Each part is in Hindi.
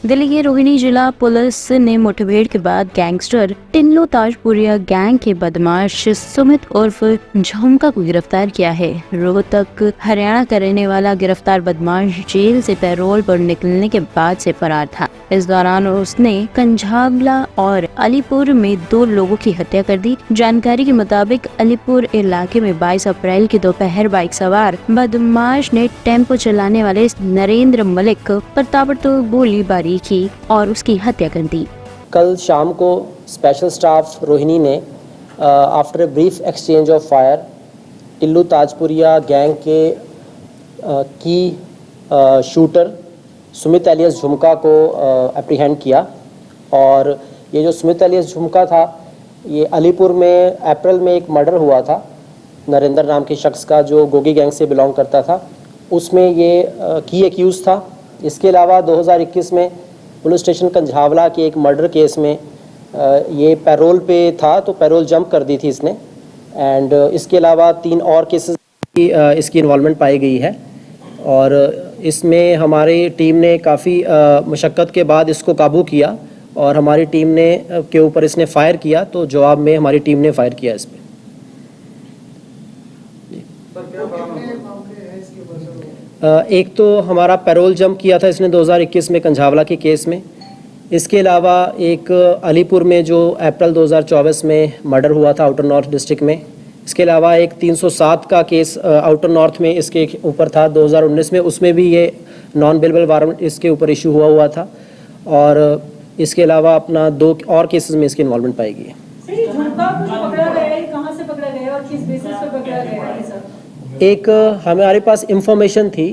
दिल्ली के रोहिणी जिला पुलिस ने मुठभेड़ के बाद गैंगस्टर टिल्लू ताजपुरिया गैंग के बदमाश सुमित उर्फ झुमका को गिरफ्तार किया है। रोहतक हरियाणा का रहने वाला गिरफ्तार बदमाश जेल से पैरोल पर निकलने के बाद से फरार था। इस दौरान उसने कंझावला और अलीपुर में 2 लोगों की हत्या कर दी। जानकारी के मुताबिक अलीपुर इलाके में 22 अप्रैल की दोपहर बाइक सवार बदमाश ने टेम्पो चलाने वाले नरेंद्र मलिक पर ताबड़तोड़ गोलीबारी की और उसकी हत्या कर दी। कल शाम को स्पेशल स्टाफ रोहिणी ने after a brief exchange of fire Tillu Tajpuriya gang के की शूटर सुमित एलियस झुमका को एप्रीहेंड किया। और ये जो सुमित एलियस झुमका था, ये अलीपुर में अप्रैल में एक मर्डर हुआ था नरेंद्र नाम के शख्स का, जो गोगी गैंग से बिलोंग करता था। उसमें ये की एक्यूज़ था। इसके अलावा 2021 में पुलिस स्टेशन कंझावला के एक मर्डर केस में ये पैरोल पे था, तो पैरोल जंप कर दी थी इसने। एंड इसके अलावा 3 और केसेस की इसकी इन्वॉल्वमेंट पाई गई है। और इसमें हमारी टीम ने काफ़ी मशक्क़त के बाद इसको काबू किया और हमारी टीम ने के ऊपर इसने फायर किया, तो जवाब में हमारी टीम ने फायर किया इस पर। एक तो हमारा पैरोल जंप किया था इसने 2021 में कंझावला के केस में। इसके अलावा एक अलीपुर में जो अप्रैल 2024 में मर्डर हुआ था आउटर नॉर्थ डिस्ट्रिक्ट में। इसके अलावा एक 307 का केस आउटर नॉर्थ में इसके ऊपर था 2019 में, उसमें भी ये नॉन बेलेबल वारंट इसके ऊपर इशू हुआ था। और इसके अलावा अपना 2 और केसेस में इसकी इन्वॉल्वमेंट पाई गई है। एक हमारे पास इंफॉर्मेशन थी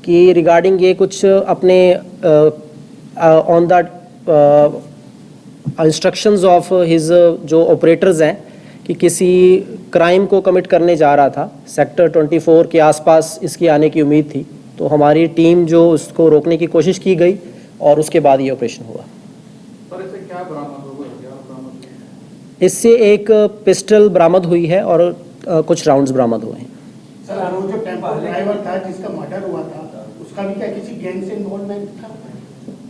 कि रिगार्डिंग ये कुछ अपने on the instructions of his जो ऑपरेटर्स हैं कि किसी क्राइम को कमिट करने जा रहा था। सेक्टर 24 के आसपास इसकी आने की उम्मीद थी, तो हमारी टीम जो उसको रोकने की कोशिश की गई और उसके बाद ये ऑपरेशन हुआ। सर, इससे क्या बरामद हुआ? इससे एक पिस्टल बरामद हुई है और कुछ राउंड्स बरामद हुए हैं। सर, वो जो टेम्पो ड्राइवर था जिसका मर्डर हुआ था, उसका भी क्या किसी गैंग से इन्वॉल्वमेंट था?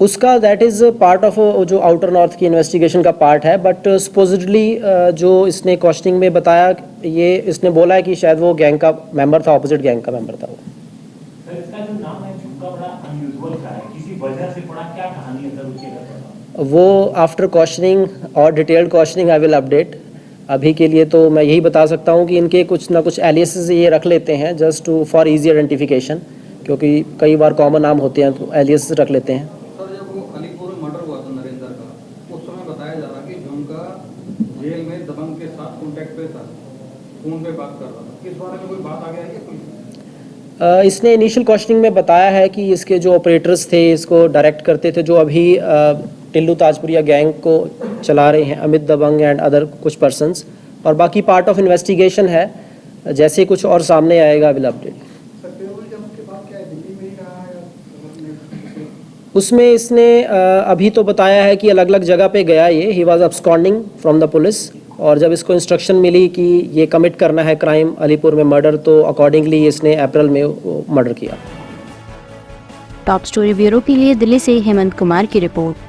उसका दैट इज़ पार्ट ऑफ जो आउटर नॉर्थ की इन्वेस्टिगेशन का पार्ट है। बट सपोजिटली जो इसने क्वेश्चनिंग में बताया, ये इसने बोला है कि शायद वो गैंग का मेंबर था, ऑपोजिट गैंग का मेंबर था वो। सर, इसका जो नाम है झुमका बड़ा अनयूजुअल सा है, किसी वजह से पड़ा, क्या कहानी है सर उसके? वो आफ्टर क्वेश्चनिंग और detailed questioning I will update. अभी के लिए तो मैं यही बता सकता हूँ कि इनके कुछ ना कुछ एलियासेस ये रख लेते हैं just to for easy identification, क्योंकि कई बार कॉमन नाम होते हैं तो एलियासेस रख लेते हैं। सर, जब वो अलीपुर में मर्डर हुआ था नरेंद्र का, उस समय बताया जा रहा कि झुमका जेल में दबंग के साथ कॉन्टैक्ट पे था, फोन पे बात कर रहा था। इस बारे में कोई बात आ गया है क्या पुलिस? इसने इनिशियल क्वेश्चनिंग में बताया है कि इसके जो ऑपरेटर्स थे, इसको डायरेक्ट करते थे, जो अभी टिल्लू ताजपुरिया गैंग को चला रहे हैं, अमित दबंग एंड अदर कुछ पर्सन्स। और बाकी पार्ट ऑफ इन्वेस्टिगेशन है, जैसे कुछ और सामने आएगा विल अपडेट। उसमें इसने अभी तो बताया है कि अलग अलग जगह पे गया ये, he was absconding from the police. और जब इसको इंस्ट्रक्शन मिली कि ये कमिट करना है क्राइम अलीपुर में मर्डर, तो अकॉर्डिंगली इसने अप्रैल में मर्डर किया। टॉप स्टोरी ब्यूरो के लिए दिल्ली से हेमंत कुमार की रिपोर्ट।